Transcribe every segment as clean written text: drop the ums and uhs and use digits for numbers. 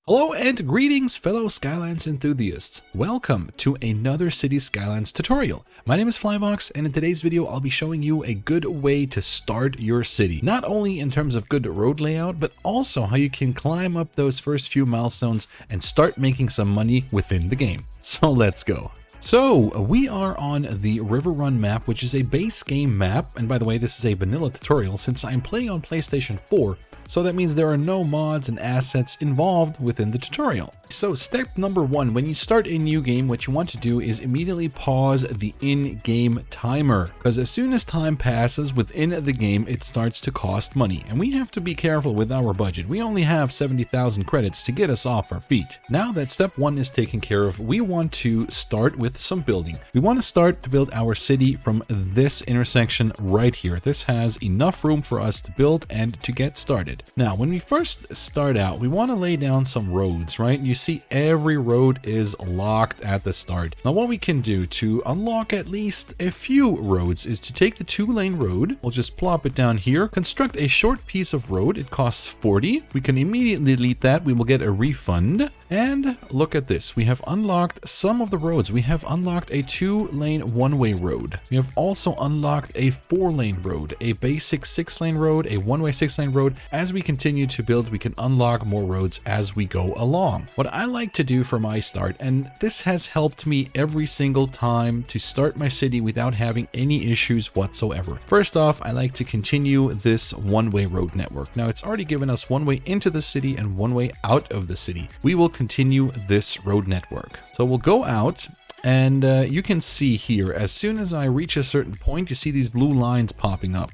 Hello and greetings, fellow Skylines enthusiasts. Welcome to another City Skylines tutorial. My name is Flybox, and in today's video, I'll be showing you a good way to start your city. Not only in terms of good road layout, but also how you can climb up those first few milestones and start making some money within the game. So let's go. So we are on the River Run map, which is a base game map. And by the way, this is a vanilla tutorial since I'm playing on PlayStation 4. So that means there are no mods and assets involved within the tutorial. So step number one, when you start a new game, what you want to do is immediately pause the in-game timer, because as soon as time passes within the game, it starts to cost money. And we have to be careful with our budget. We only have 70,000 credits to get us off our feet. Now that step one is taken care of, we want to start with some building. We want to start to build our city from this intersection right here. This has enough room for us to build and to get started. Now, when we first start out, we want to lay down some roads, right? You see every road is locked at the start. Now, what we can do to unlock at least a few roads is to take the 2-lane road. We'll just plop it down here, construct a short piece of road. It costs 40. We can immediately delete that. We will get a refund. And look at this. We have unlocked some of the roads. We have unlocked a 2-lane one-way road. We have also unlocked a 4-lane road, a basic 6-lane road, a one-way 6-lane road. As we continue to build, we can unlock more roads as we go along. What I like to do for my start, and this has helped me every single time to start my city without having any issues whatsoever. First off, I like to continue this one-way road network. Now, it's already given us one way into the city and one way out of the city. We will continue this road network. So we'll go out. And you can see here, as soon as I reach a certain point, you see these blue lines popping up.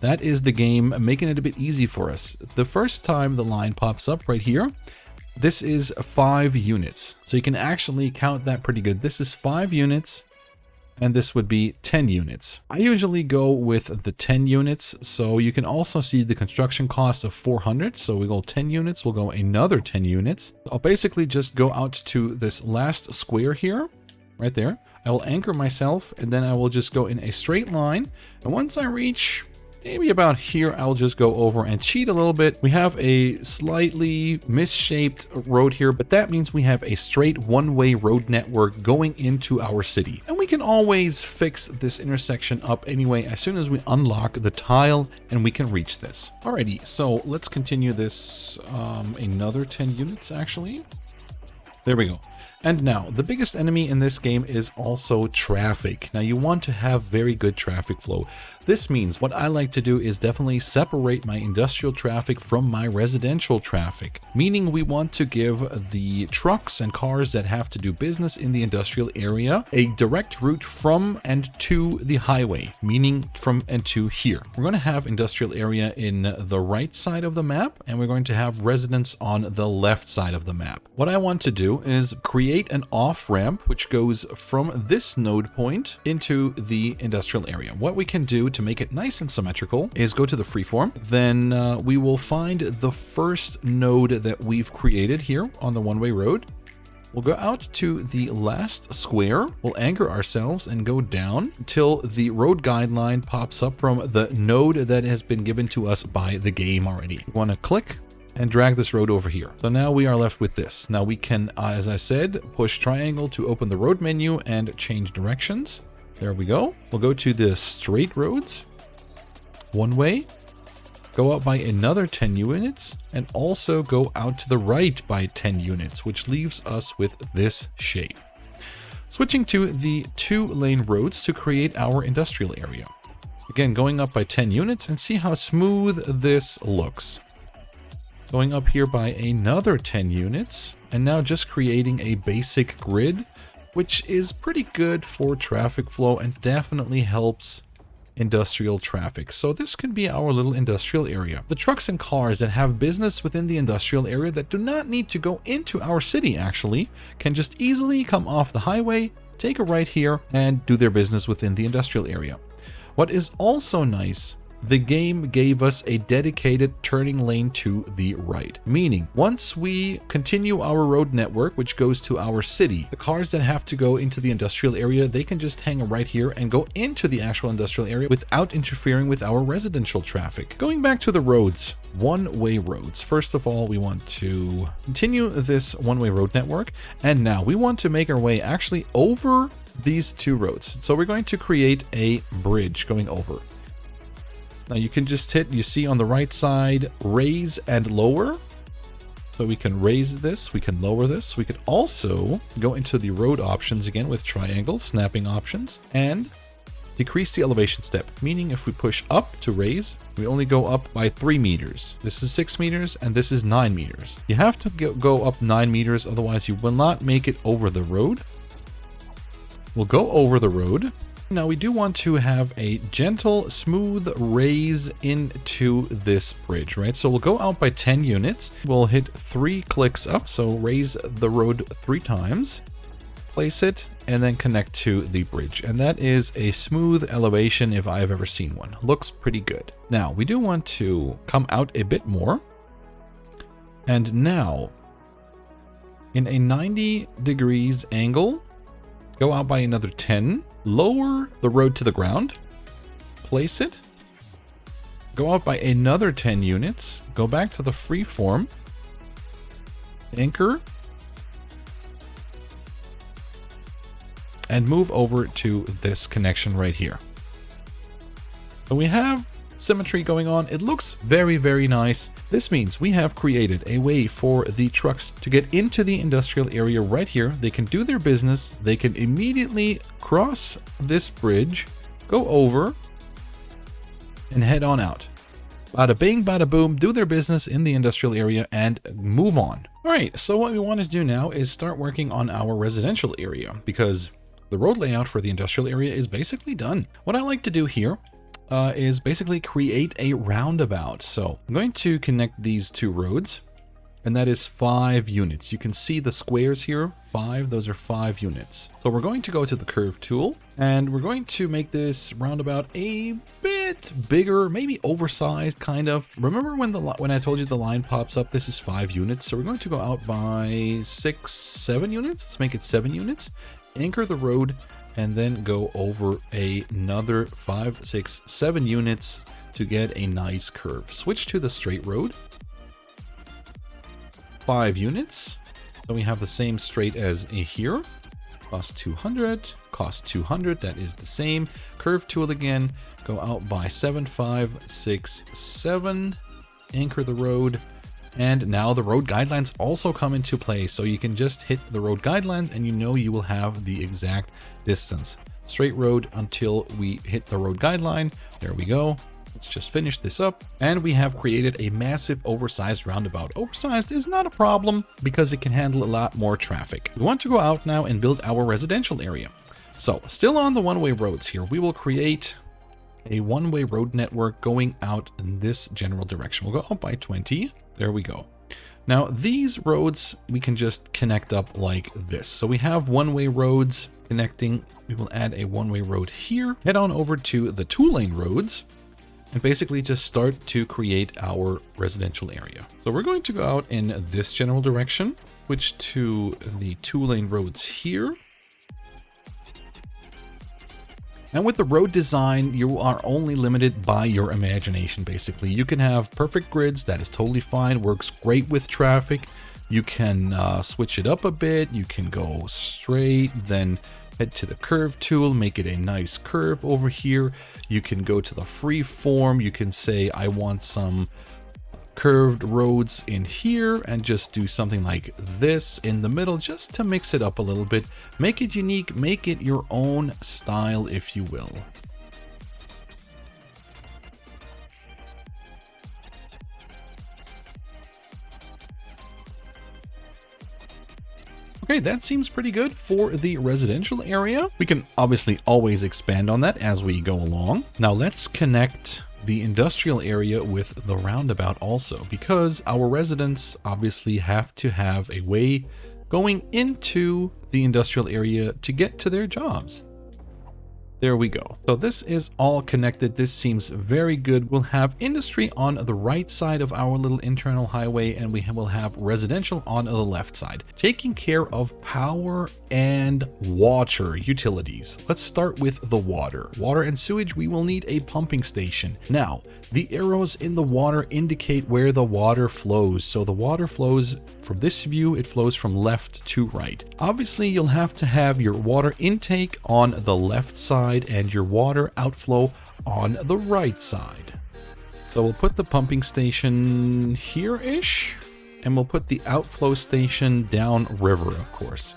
That is the game making it a bit easy for us. The first time the line pops up right here, this is 5 units. So you can actually count that pretty good. This is 5 units, and this would be 10 units. I usually go with the 10 units, so you can also see the construction cost of 400. So we go 10 units, we'll go another 10 units. I'll basically just go out to this last square here, right there. I will anchor myself, and then I will just go in a straight line. And once I reach maybe about here, I'll just go over and cheat a little bit. We have a slightly misshaped road here, but that means we have a straight one-way road network going into our city. And we can always fix this intersection up anyway as soon as we unlock the tile and we can reach this. Alrighty, so let's continue this another 10 units actually. There we go. And now, the biggest enemy in this game is also traffic. Now, you want to have very good traffic flow. This means what I like to do is definitely separate my industrial traffic from my residential traffic, meaning we want to give the trucks and cars that have to do business in the industrial area a direct route from and to the highway, meaning from and to here. We're going to have industrial area in the right side of the map, and we're going to have residents on the left side of the map. What I want to do is create an off-ramp which goes from this node point into the industrial area. What we can do to make it nice and symmetrical is go to the freeform. Then we will find the first node that we've created here on the one-way road. We'll go out to the last square. We'll anchor ourselves and go down until the road guideline pops up from the node that has been given to us by the game already. We want to click and drag this road over here. So now we are left with this. Now we can, as I said, push triangle to open the road menu and change directions. There we go. We'll go to the straight roads, one way, go up by another 10 units, and also go out to the right by 10 units, which leaves us with this shape. Switching to the 2-lane roads to create our industrial area. Again, going up by 10 units and see how smooth this looks. Going up here by another 10 units, and now just creating a basic grid, which is pretty good for traffic flow and definitely helps industrial traffic. So this can be our little industrial area. The trucks and cars that have business within the industrial area that do not need to go into our city actually can just easily come off the highway, take a right here, and do their business within the industrial area. What is also nice the game gave us a dedicated turning lane to the right. Meaning, once we continue our road network, which goes to our city, the cars that have to go into the industrial area, they can just hang right here and go into the actual industrial area without interfering with our residential traffic. Going back to the roads, one-way roads. First of all, we want to continue this one-way road network. And now we want to make our way actually over these two roads. So we're going to create a bridge going over. Now you can just hit, you see on the right side, raise and lower. So we can raise this, we can lower this. We could also go into the road options again with triangle, snapping options, and decrease the elevation step. Meaning if we push up to raise, we only go up by 3 meters. This is 6 meters and this is 9 meters. You have to go up 9 meters, otherwise you will not make it over the road. We'll go over the road. Now we do want to have a gentle, smooth raise into this bridge, right? So we'll go out by 10 units. We'll hit 3 clicks up. So raise the road 3 times, place it, and then connect to the bridge. And that is a smooth elevation if I've ever seen one. Looks pretty good. Now we do want to come out a bit more. And now in a 90 degrees angle, go out by another 10, lower the road to the ground, place it, go out by another 10 units, go back to the free form, anchor, and move over to this connection right here. So we have symmetry going on. It looks very, very nice. This means we have created a way for the trucks to get into the industrial area right here. They can do their business. They can immediately cross this bridge, go over, and head on out. Bada bing, bada boom, do their business in the industrial area and move on. All right, so what we want to do now is start working on our residential area because the road layout for the industrial area is basically done. What I like to do here is basically create a roundabout. So I'm going to connect these 2 roads, and that is 5 units. You can see the squares here, 5, those are 5 units. So we're going to go to the curve tool, and we're going to make this roundabout a bit bigger, maybe oversized kind of. Remember when I told you the line pops up, this is 5 units. So we're going to go out by 6, 7 units. Let's make it 7 units. Anchor the road, and then go over another 5, 6, 7 units to get a nice curve. Switch to the straight road. 5 units. So we have the same straight as here. Cost 200, cost 200, that is the same. Curve tool again, go out by 7, 5, 6, 7. Anchor the road. And now the road guidelines also come into play. So you can just hit the road guidelines and you will have the exact distance. Straight road until we hit the road guideline. There we go. Let's just finish this up. And we have created a massive oversized roundabout. Oversized is not a problem because it can handle a lot more traffic. We want to go out now and build our residential area. So still on the one-way roads here, we will create a one-way road network going out in this general direction. We'll go up by 20. There we go. Now these roads we can just connect up like this. So we have one-way roads connecting. We will add a one-way road here. Head on over to the 2-lane roads and basically just start to create our residential area. So we're going to go out in this general direction, switch to the 2-lane roads here. And with the road design, you are only limited by your imagination, basically. You can have perfect grids, that is totally fine, works great with traffic. You can switch it up a bit, you can go straight, then head to the curve tool, make it a nice curve over here. You can go to the free form, you can say, I want some curved roads in here and just do something like this in the middle just to mix it up a little bit. Make it unique, make it your own style, if you will. Okay, that seems pretty good for the residential area. We can obviously always expand on that as we go along. Now let's connect the industrial area with the roundabout also, because our residents obviously have to have a way going into the industrial area to get to their jobs. There we go. So this is all connected. This seems very good. We'll have industry on the right side of our little internal highway, and we will have residential on the left side, taking care of power and water utilities. Let's start with the water. Water and sewage, we will need a pumping station. Now, the arrows in the water indicate where the water flows. So the water flows from this view, it flows from left to right. Obviously, you'll have to have your water intake on the left side and your water outflow on the right side. So we'll put the pumping station here-ish, and we'll put the outflow station down river, of course.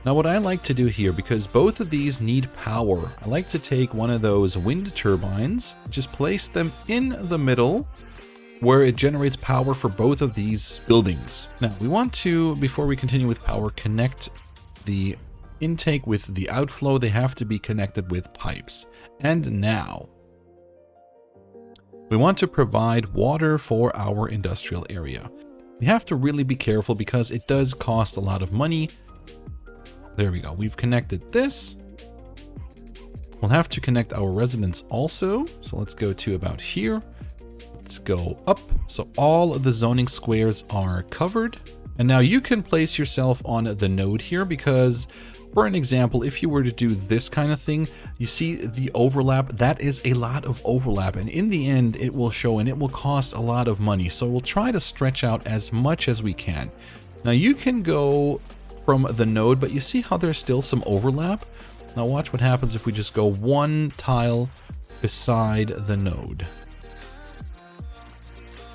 Now what I like to do here, because both of these need power, I like to take one of those wind turbines, just place them in the middle where it generates power for both of these buildings. Now we want to, before we continue with power, connect the intake with the outflow. They have to be connected with pipes. And now we want to provide water for our industrial area. We have to really be careful because it does cost a lot of money. There we go. We've connected this. We'll have to connect our residents also. So let's go to about here. Let's go up. So all of the zoning squares are covered. And now you can place yourself on the node here because, for an example, if you were to do this kind of thing, you see the overlap, that is a lot of overlap. And in the end, it will show and it will cost a lot of money. So we'll try to stretch out as much as we can. Now you can go from the node, but you see how there's still some overlap? Now watch what happens if we just go one tile beside the node.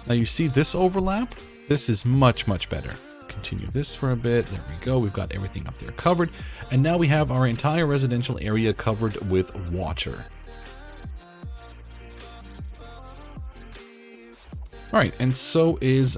Now you see this overlap? This is much, much better. Continue this for a bit. There we go. We've got everything up there covered. And now we have our entire residential area covered with water. All right, and so is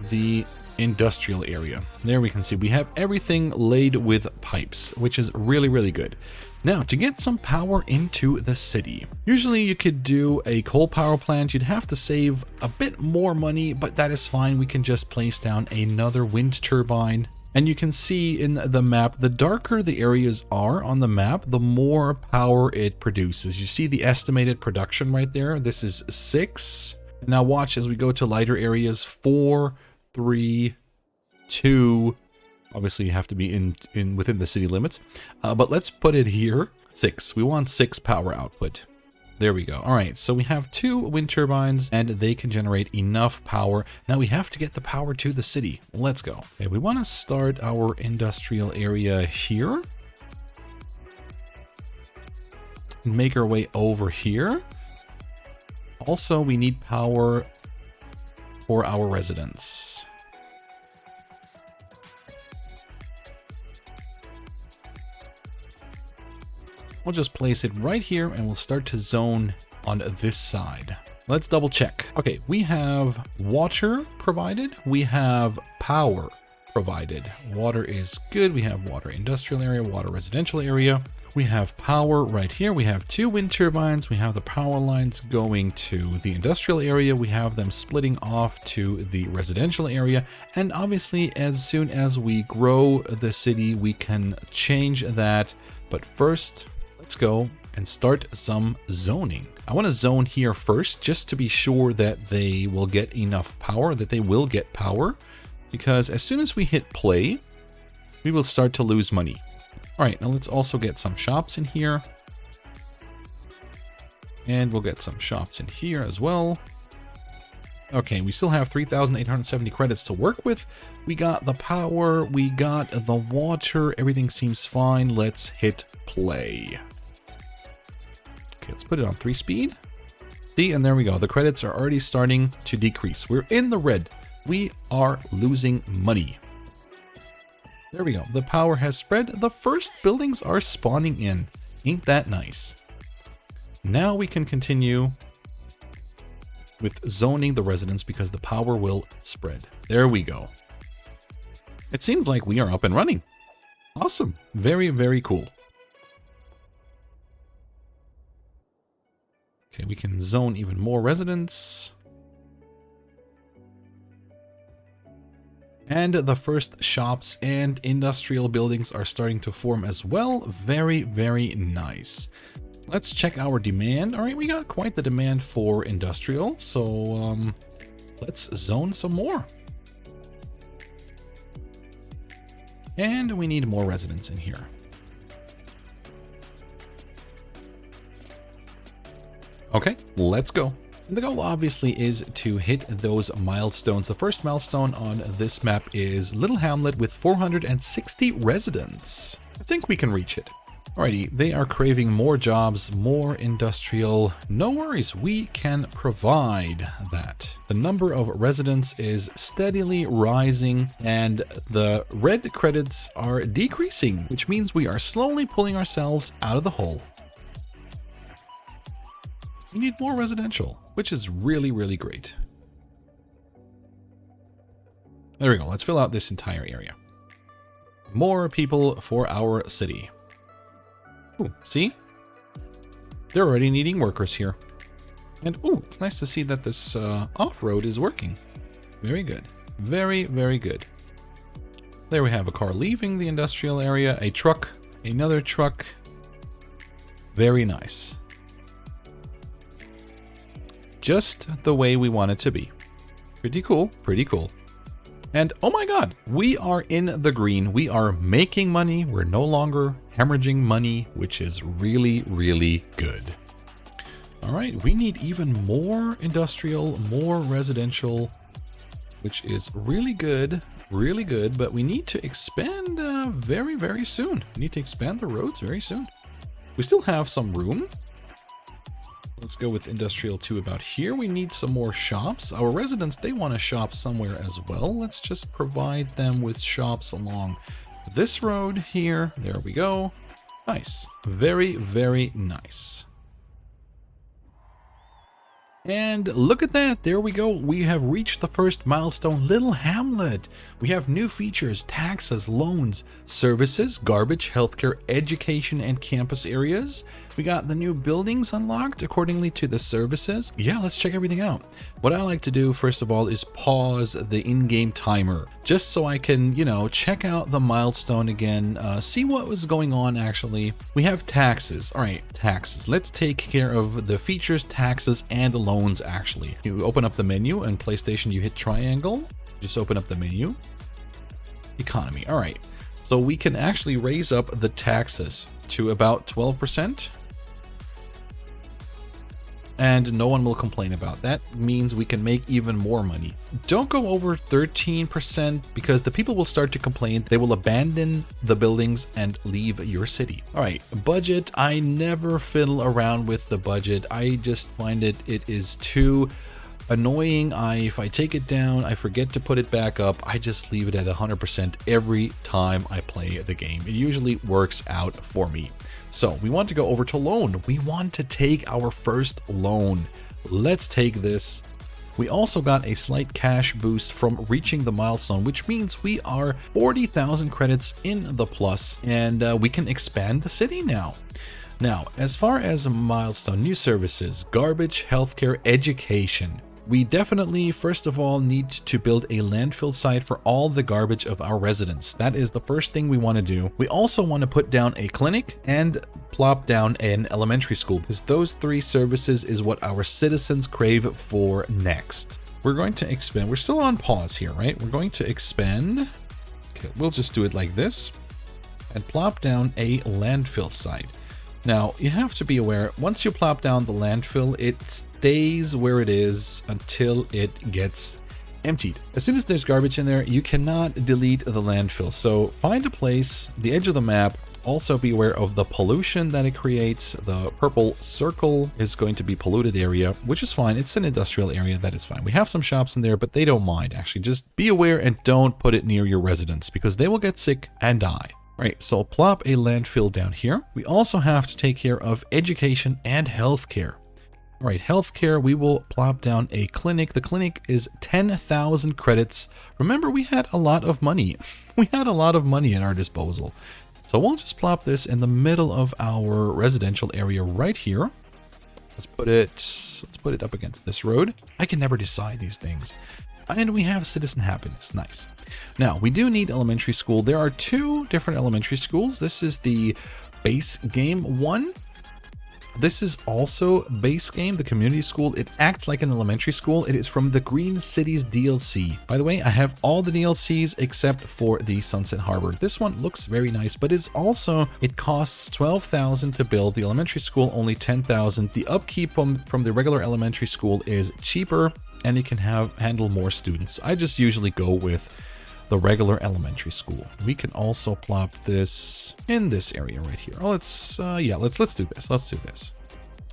the industrial area. There we can see we have everything laid with pipes, which is really, really good. Now, to get some power into the city, usually you could do a coal power plant. You'd have to save a bit more money, but that is fine. We can just place down another wind turbine. And you can see in the map, the darker the areas are on the map, the more power it produces. You see the estimated production right there. This is 6. Now watch as we go to lighter areas, 4, 3, 2. Obviously, you have to be in within the city limits. But let's put it here, 6. We want 6 power output. There we go. All right, so we have 2 wind turbines, and they can generate enough power. Now we have to get the power to the city. Let's go. Okay, we want to start our industrial area here. And make our way over here. Also, we need power for our residents. We'll just place it right here and we'll start to zone on this side. Let's double check. Okay, we have water provided. We have power provided. Water is good. We have water industrial area, water residential area. We have power right here. We have 2 wind turbines. We have the power lines going to the industrial area. We have them splitting off to the residential area. And obviously, as soon as we grow the city, we can change that. But first, let's go and start some zoning. I want to zone here first just to be sure that they will get enough power, that they will get power, because as soon as we hit play, we will start to lose money. All right, now let's also get some shops in here. And we'll get some shops in here as well. Okay, we still have 3,870 credits to work with. We got the power, we got the water, everything seems fine. Let's hit play. Okay, let's put it on 3 speed. See, and there we go. The credits are already starting to decrease. We're in the red. We are losing money. There we go. The power has spread. The first buildings are spawning in. Ain't that nice? Now we can continue with zoning the residents because the power will spread. There we go. It seems like we are up and running. Awesome. Very, very cool. Okay, we can zone even more residents. And the first shops and industrial buildings are starting to form as well. Very, very nice. Let's check our demand. All right, we got quite the demand for industrial. So let's zone some more. And we need more residents in here. Okay, let's go. The goal obviously is to hit those milestones. The first milestone on this map is Little Hamlet with 460 residents. I think we can reach it. Alrighty, they are craving more jobs, more industrial. No worries, we can provide that. The number of residents is steadily rising and the red credits are decreasing, which means we are slowly pulling ourselves out of the hole. We need more residential, which is really, really great. There we go. Let's fill out this entire area. More people for our city. Ooh, see? They're already needing workers here. And ooh, it's nice to see that this off-road is working. Very good. Very, very good. There we have a car leaving the industrial area, a truck, another truck. Very nice. Just the way we want it to be. Pretty cool, pretty cool. And oh my god, we are in the green. We are making money. We're no longer hemorrhaging money, which is really, really good. All right, we need even more industrial, more residential, which is really good, but we need to expand very, very soon. We need to expand the roads very soon. We still have some room. Let's go with industrial 2 about here. We need some more shops. Our residents, they want to shop somewhere as well. Let's just provide them with shops along this road here. There we go. Nice. Very, very nice. And look at that. There we go. We have reached the first milestone, Little Hamlet. We have new features, taxes, loans, services, garbage, healthcare, education, and campus areas. We got the new buildings unlocked accordingly to the services. Yeah, let's check everything out. What I like to do, first of all, is pause the in-game timer, just so I can, you know, check out the milestone again, see what was going on actually. We have taxes. All right, taxes. Let's take care of the features, taxes, and loans actually. You open up the menu and PlayStation, you hit triangle. Just open up the menu. Economy. All right. So we can actually raise up the taxes to about 12%. And no one will complain about that. Means we can make even more money. Don't go over 13% because the people will start to complain. They will abandon the buildings and leave your city. All right, budget. I never fiddle around with the budget. I just find it is too annoying. If I take it down, I forget to put it back up. I just leave it at 100% every time I play the game. It usually works out for me. So we want to go over to loan. We want to take our first loan. Let's take this. We also got a slight cash boost from reaching the milestone, which means we are 40,000 credits in the plus, and we can expand the city now. Now, as far as a milestone, new services, garbage, healthcare, education. We definitely, first of all, need to build a landfill site for all the garbage of our residents. That is the first thing we want to do. We also want to put down a clinic and plop down an elementary school, because those three services is what our citizens crave for next. We're going to expand. We're still on pause here, right? We're going to expand. Okay, we'll just do it like this and plop down a landfill site. Now, you have to be aware, once you plop down the landfill, it stays where it is until it gets emptied. As soon as there's garbage in there, you cannot delete the landfill. So find a place, the edge of the map. Also be aware of the pollution that it creates. The purple circle is going to be polluted area, which is fine. It's an industrial area. That is fine. We have some shops in there, but they don't mind. Actually, just be aware and don't put it near your residents because they will get sick and die. Right, so plop a landfill down here. We also have to take care of education and healthcare. All right, healthcare, we will plop down a clinic. The clinic is 10,000 credits. Remember, we had a lot of money. We had a lot of money at our disposal. So we'll just plop this in the middle of our residential area right here. Let's put it up against this road. I can never decide these things. And we have citizen happiness. Nice. Now, we do need elementary school. There are two different elementary schools. This is the base game one. This is also base game, the community school. It acts like an elementary school. It is from the Green Cities DLC. By the way, I have all the DLCs except for the Sunset Harbor. This one looks very nice, but it's also, it costs 12,000 to build. The elementary school only 10,000. The upkeep from the regular elementary school is cheaper, and it can handle more students. I just usually go with the regular elementary school. We can also plop this in this area right here. Oh, let's do this. Let's do this.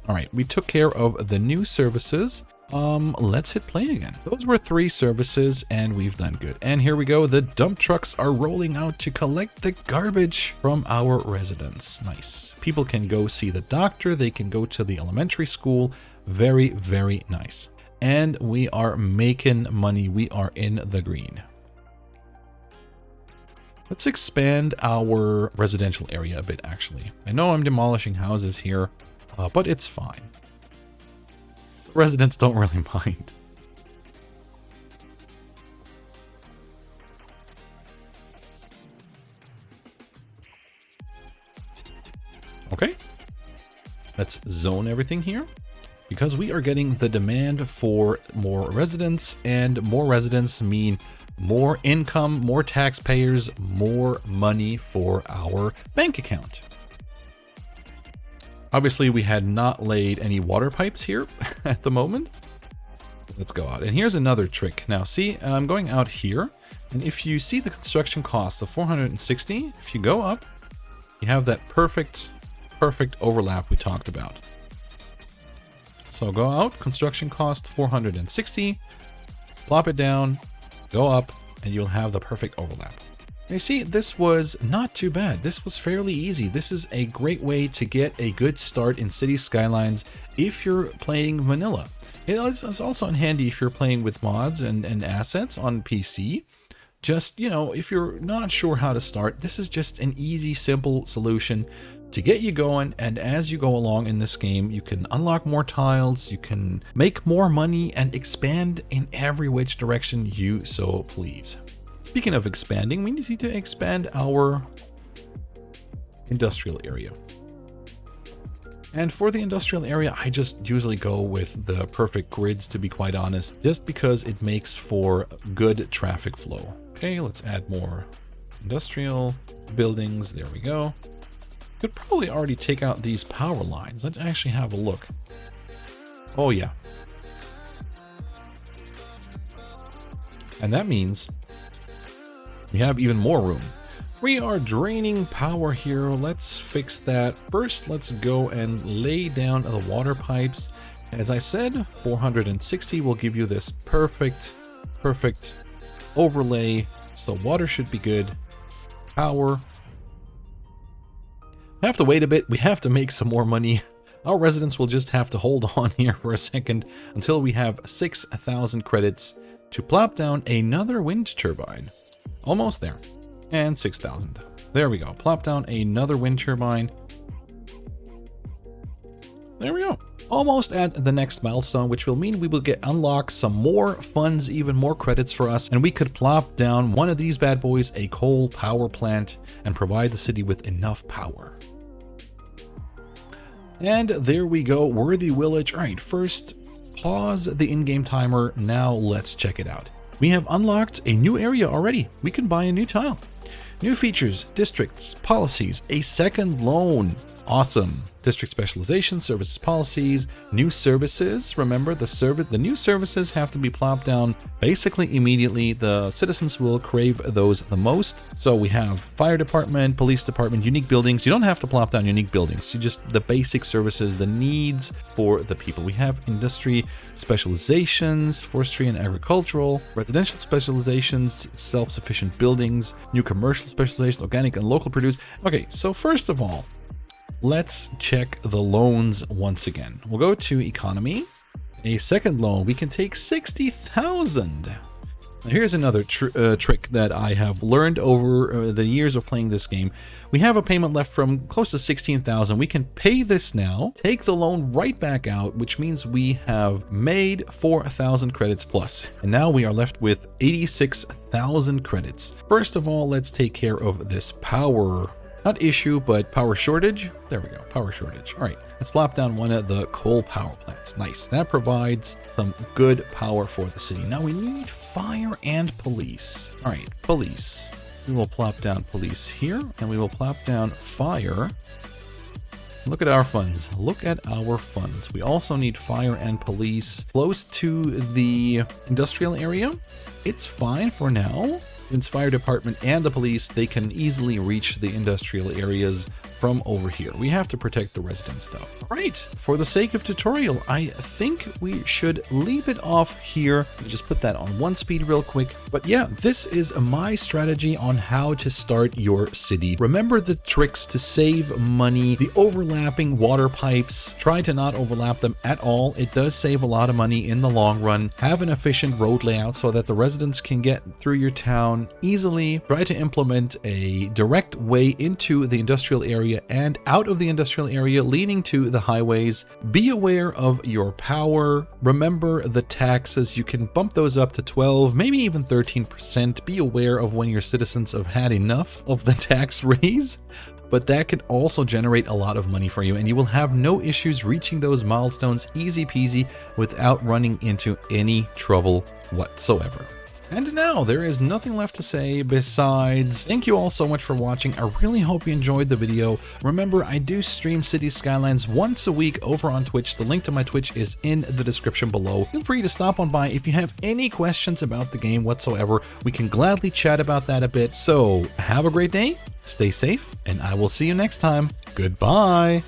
All right, we took care of the new services. Let's hit play again. Those were 3 services and we've done good. And here we go. The dump trucks are rolling out to collect the garbage from our residents. Nice. People can go see the doctor. They can go to the elementary school. Very, very nice. And we are making money. We are in the green. Let's expand our residential area a bit, actually. I know I'm demolishing houses here, but it's fine. Residents don't really mind. Okay. Let's zone everything here, because we are getting the demand for more residents, and more residents mean more income, more taxpayers, more money for our bank account. Obviously, we had not laid any water pipes here at the moment. Let's go out. And here's another trick. Now, see, I'm going out here. And if you see the construction cost of 460, if you go up, you have that perfect overlap we talked about. So go out, construction cost 460, plop it down, go up, and you'll have the perfect overlap. And you see, this was not too bad. This was fairly easy. This is a great way to get a good start in City Skylines if you're playing vanilla. It's also handy if you're playing with mods and assets on PC. Just, you know, if you're not sure how to start, this is just an easy, simple solution to get you going. And as you go along in this game, you can unlock more tiles, you can make more money, and expand in every which direction you so please. Speaking of expanding, we need to expand our industrial area. And for the industrial area, I just usually go with the perfect grids, to be quite honest, just because it makes for good traffic flow. Okay, let's add more industrial buildings. There we go. Could probably already take out these power lines. Let's actually have a look. Oh yeah. And that means we have even more room. We are draining power here. Let's fix that. First, let's go and lay down the water pipes. As I said, 460 will give you this perfect overlay. So water should be good. Power. I have to wait a bit. We have to make some more money. Our residents will just have to hold on here for a second until we have 6,000 credits to plop down another wind turbine. Almost there. And 6,000. There we go. Plop down another wind turbine. There we go. Almost at the next milestone, which will mean we will get unlock some more funds, even more credits for us, and we could plop down one of these bad boys, a coal power plant, and provide the city with enough power. And there we go, Worthy Village. All right, first pause the in-game timer. Now let's check it out. We have unlocked a new area already. We can buy a new tile. New features, districts, policies, a second loan. Awesome. District specialization, services policies, new services. Remember, the new services have to be plopped down basically immediately. The citizens will crave those the most. So we have fire department, police department, unique buildings. You don't have to plop down unique buildings. You just the basic services, the needs for the people. We have industry specializations, forestry and agricultural, residential specializations, self-sufficient buildings, new commercial specializations, organic and local produce. Okay, so first of all, let's check the loans once again. We'll go to economy. A second loan, we can take 60,000. Now here's another trick that I have learned over the years of playing this game. We have a payment left from close to 16,000. We can pay this now, take the loan right back out, which means we have made 4,000 credits plus. And now we are left with 86,000 credits. First of all, let's take care of this power Not issue, but power shortage. There we go, power shortage. All right, let's plop down one of the coal power plants. Nice, that provides some good power for the city. Now we need fire and police. All right, police. We will plop down police here, and we will plop down fire. Look at our funds. Look at our funds. We also need fire and police close to the industrial area. It's fine for now. Since fire department and the police, they can easily reach the industrial areas from over here. We have to protect the residents though. All right, for the sake of tutorial, I think we should leave it off here. Let me just put that on 1 speed real quick. But yeah, this is my strategy on how to start your city. Remember the tricks to save money, the overlapping water pipes. Try to not overlap them at all. It does save a lot of money in the long run. Have an efficient road layout so that the residents can get through your town easily. Try to implement a direct way into the industrial area and out of the industrial area leading to the highways. Be aware of your power. Remember the taxes. You can bump those up to 12, maybe even 13%. Be aware of when your citizens have had enough of the tax raise. But that can also generate a lot of money for you, and you will have no issues reaching those milestones easy peasy without running into any trouble whatsoever. And now there is nothing left to say besides thank you all so much for watching. I really hope you enjoyed the video. Remember, I do stream City Skylines once a week over on Twitch. The link to my Twitch is in the description below. Feel free to stop on by if you have any questions about the game whatsoever. We can gladly chat about that a bit. So have a great day, stay safe, and I will see you next time. Goodbye.